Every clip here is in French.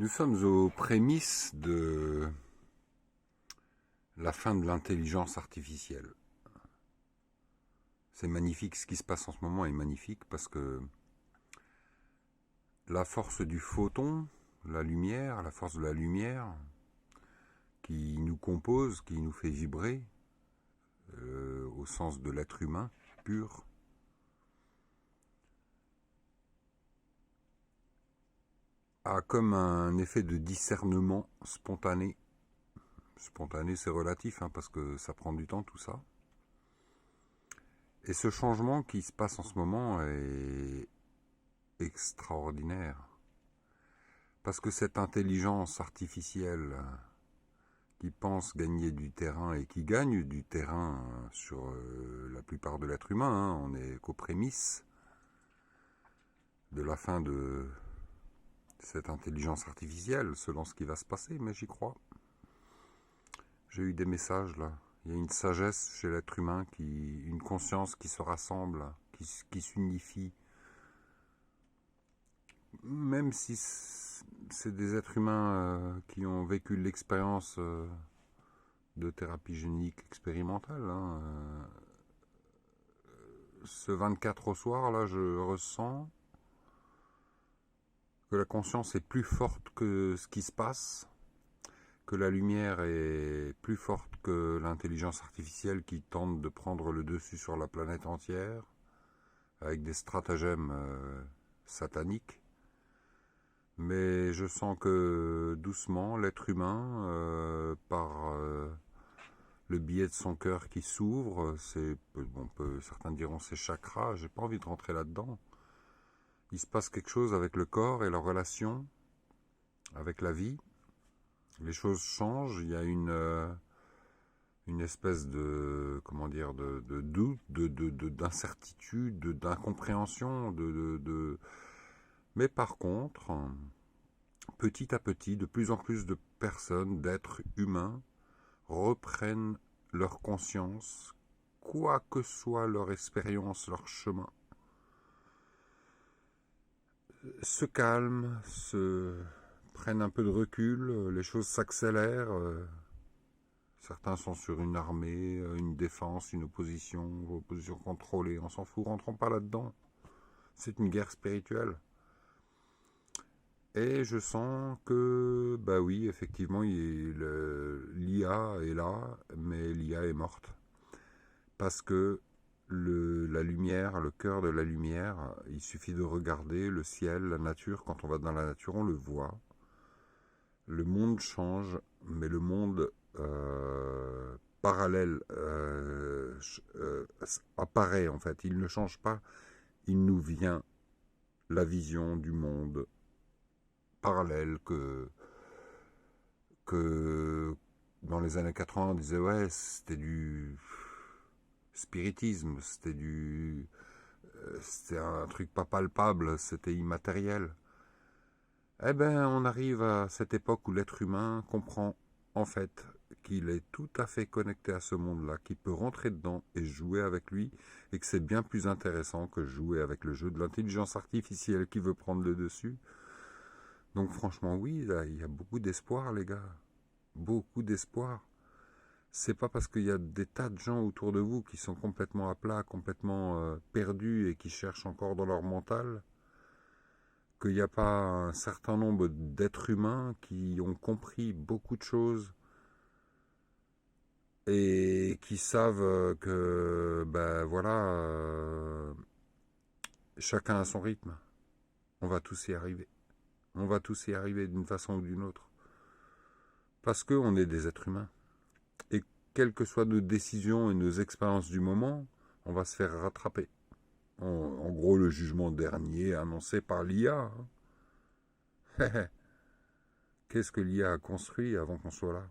Nous sommes aux prémices de la fin de l'intelligence artificielle. C'est magnifique, ce qui se passe en ce moment est magnifique parce que la force du photon, la lumière, la force de la lumière qui nous compose, qui nous fait vibrer, au sens de l'être humain pur, a comme un effet de discernement spontané. Spontané, c'est relatif, parce que ça prend du temps tout ça. Et ce changement qui se passe en ce moment est extraordinaire. Parce que cette intelligence artificielle qui pense gagner du terrain et qui gagne du terrain sur la plupart de l'être humain, on n'est qu'aux prémices de la fin de cette intelligence artificielle, selon ce qui va se passer, mais j'y crois. J'ai eu des messages là. Il y a une sagesse chez l'être humain, une conscience qui se rassemble, qui s'unifie. Même si c'est des êtres humains qui ont vécu l'expérience de thérapie génique expérimentale. Ce 24 au soir, là, je ressens que la conscience est plus forte que ce qui se passe, que la lumière est plus forte que l'intelligence artificielle qui tente de prendre le dessus sur la planète entière, avec des stratagèmes sataniques. Mais je sens que doucement, l'être humain, par le biais de son cœur qui s'ouvre, certains diront ses chakras, j'ai pas envie de rentrer là-dedans. Il se passe quelque chose avec le corps et la relation avec la vie. Les choses changent, il y a une espèce de, de doute, d'incertitude, d'incompréhension, Mais par contre, petit à petit, de plus en plus de personnes, d'êtres humains, reprennent leur conscience, quoi que soit leur expérience, leur chemin, se calment, prennent un peu de recul, les choses s'accélèrent. Certains sont sur une armée, une défense, une opposition contrôlée, on s'en fout, rentrons pas là-dedans. C'est une guerre spirituelle. Et je sens que, bah oui, effectivement, l'IA est là, mais l'IA est morte. Parce que la lumière, le cœur de la lumière, il suffit de regarder le ciel, la nature. Quand on va dans la nature, on le voit. Le monde change, mais le monde parallèle apparaît en fait. Il ne change pas, il nous vient la vision du monde parallèle que dans les années 80 on disait ouais c'était du spiritisme, c'était un truc pas palpable, c'était immatériel. Eh ben on arrive à cette époque où l'être humain comprend en fait qu'il est tout à fait connecté à ce monde-là, qu'il peut rentrer dedans et jouer avec lui, et que c'est bien plus intéressant que jouer avec le jeu de l'intelligence artificielle qui veut prendre le dessus. Donc franchement oui, là, il y a beaucoup d'espoir les gars, beaucoup d'espoir. C'est pas parce qu'il y a des tas de gens autour de vous qui sont complètement à plat, complètement perdus et qui cherchent encore dans leur mental, qu'il n'y a pas un certain nombre d'êtres humains qui ont compris beaucoup de choses et qui savent que, ben voilà, chacun a son rythme. On va tous y arriver. On va tous y arriver d'une façon ou d'une autre. Parce qu'on est des êtres humains. Et quelles que soient nos décisions et nos expériences du moment, on va se faire rattraper. En gros, le jugement dernier annoncé par l'IA. Qu'est-ce que l'IA a construit avant qu'on soit là?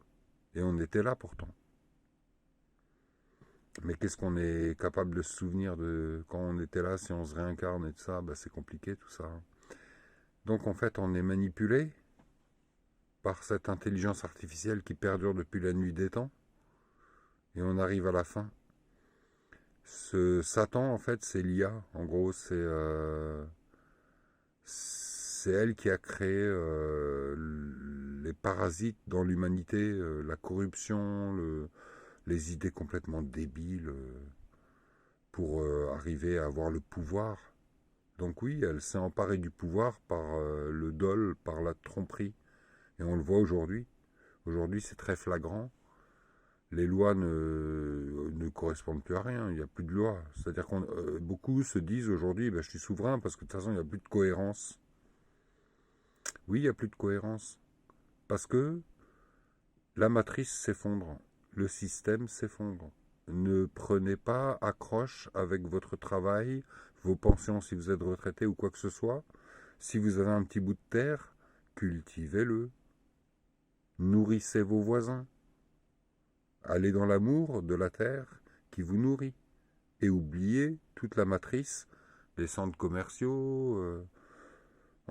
Et on était là pourtant. Mais qu'est-ce qu'on est capable de se souvenir de quand on était là, si on se réincarne et tout ça? C'est compliqué tout ça. Donc en fait, on est manipulé par cette intelligence artificielle qui perdure depuis la nuit des temps. Et on arrive à la fin. Ce Satan, en fait, c'est l'IA. En gros, c'est C'est elle qui a créé les parasites dans l'humanité, la corruption, les idées complètement débiles pour arriver à avoir le pouvoir. Donc oui, elle s'est emparée du pouvoir par le dol, par la tromperie. Et on le voit aujourd'hui. Aujourd'hui, c'est très flagrant. Les lois ne correspondent plus à rien. Il n'y a plus de loi. C'est-à-dire que beaucoup se disent aujourd'hui, ben, je suis souverain parce que de toute façon, il n'y a plus de cohérence. Oui, il n'y a plus de cohérence. Parce que la matrice s'effondre. Le système s'effondre. Ne prenez pas accroche avec votre travail, vos pensions si vous êtes retraité ou quoi que ce soit. Si vous avez un petit bout de terre, cultivez-le. Nourrissez vos voisins. Allez dans l'amour de la terre qui vous nourrit. Et oubliez toute la matrice, les centres commerciaux.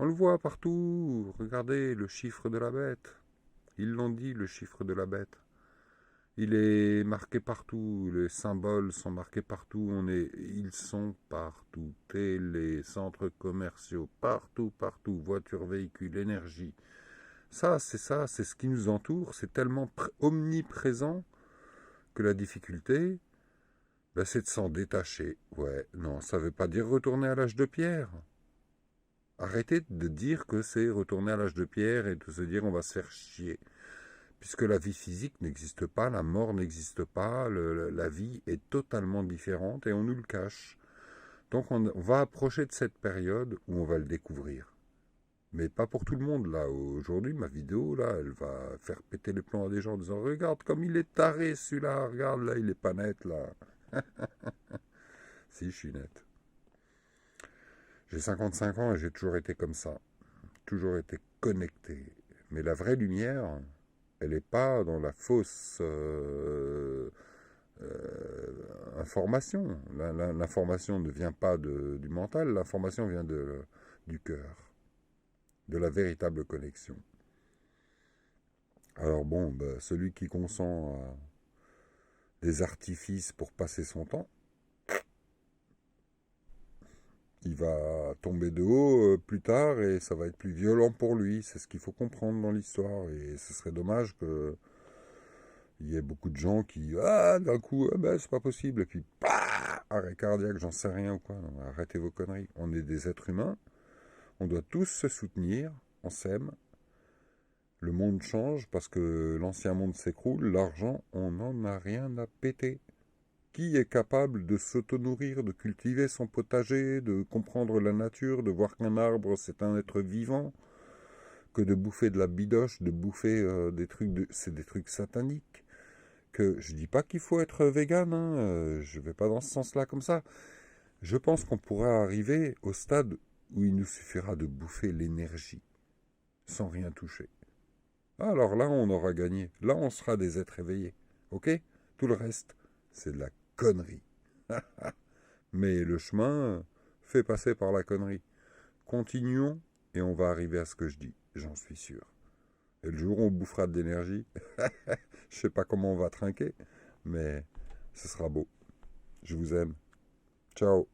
On le voit partout. Regardez le chiffre de la bête. Ils l'ont dit, le chiffre de la bête. Il est marqué partout, les symboles sont marqués partout, ils sont partout, télé, centres commerciaux, partout, partout, voitures, véhicules, énergie. Ça, c'est ce qui nous entoure, c'est tellement omniprésent que la difficulté, ben, c'est de s'en détacher. Ouais, non, ça ne veut pas dire retourner à l'âge de pierre. Arrêtez de dire que c'est retourner à l'âge de pierre et de se dire on va se faire chier. Puisque la vie physique n'existe pas, la mort n'existe pas, la vie est totalement différente et on nous le cache. Donc on va approcher de cette période où on va le découvrir. Mais pas pour tout le monde, là. Aujourd'hui, ma vidéo, là, elle va faire péter les plombs à des gens en disant « Regarde comme il est taré, celui-là, regarde, là, il est pas net, là. » Si, je suis net. J'ai 55 ans et j'ai toujours été comme ça. Toujours été connecté. Mais la vraie lumière, elle n'est pas dans la fausse information. L'information ne vient pas du mental, l'information vient du cœur, de la véritable connexion. Alors bon, ben, celui qui consent à des artifices pour passer son temps, il va tomber de haut plus tard et ça va être plus violent pour lui. C'est ce qu'il faut comprendre dans l'histoire. Et ce serait dommage que il y a beaucoup de gens qui, d'un coup, ben, c'est pas possible. Et puis, arrêt cardiaque, j'en sais rien ou quoi. Non, arrêtez vos conneries. On est des êtres humains. On doit tous se soutenir. On s'aime. Le monde change parce que l'ancien monde s'écroule. L'argent, on n'en a rien à péter. Qui est capable de s'auto-nourrir, de cultiver son potager, de comprendre la nature, de voir qu'un arbre, c'est un être vivant, que de bouffer de la bidoche, de bouffer des trucs, c'est des trucs sataniques. Que je dis pas qu'il faut être vegan, hein, je vais pas dans ce sens-là comme ça. Je pense qu'on pourra arriver au stade où il nous suffira de bouffer l'énergie, sans rien toucher. Alors là, on aura gagné. Là, on sera des êtres éveillés. Ok? Tout le reste, c'est de la connerie. Mais le chemin fait passer par la connerie. Continuons et on va arriver à ce que je dis, j'en suis sûr. Et le jour où on bouffera de l'énergie, je sais pas comment on va trinquer, mais ce sera beau. Je vous aime. Ciao.